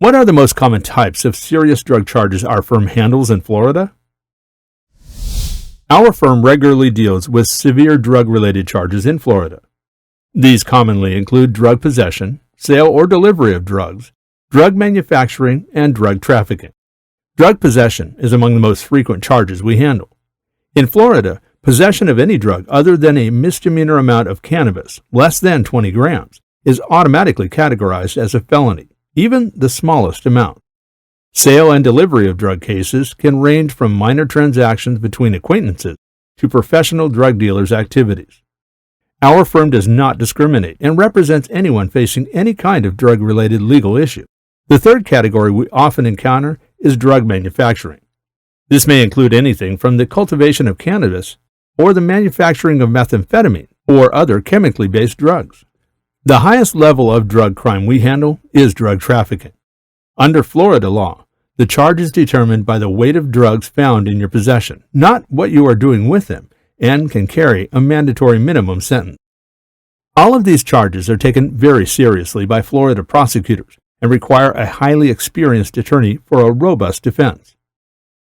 What are the most common types of serious drug charges our firm handles in Florida? Our firm regularly deals with severe drug-related charges in Florida. These commonly include drug possession, sale or delivery of drugs, drug manufacturing, and drug trafficking. Drug possession is among the most frequent charges we handle. In Florida, possession of any drug other than a misdemeanor amount of cannabis, less than 20 grams, is automatically categorized as a felony, even the smallest amount. Sale and delivery of drug cases can range from minor transactions between acquaintances to professional drug dealers' activities. Our firm does not discriminate and represents anyone facing any kind of drug-related legal issue. The third category we often encounter is drug manufacturing. This may include anything from the cultivation of cannabis or the manufacturing of methamphetamine or other chemically based drugs. The highest level of drug crime we handle is drug trafficking. Under Florida law, the charge is determined by the weight of drugs found in your possession, not what you are doing with them, and can carry a mandatory minimum sentence. All of these charges are taken very seriously by Florida prosecutors and require a highly experienced attorney for a robust defense.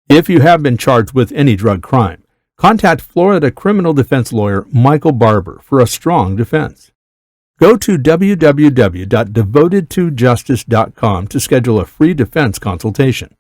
If you have been charged with any drug crime, contact Florida criminal defense lawyer Michael Barber for a strong defense. Go to www.devotedtojustice.com to schedule a free defense consultation.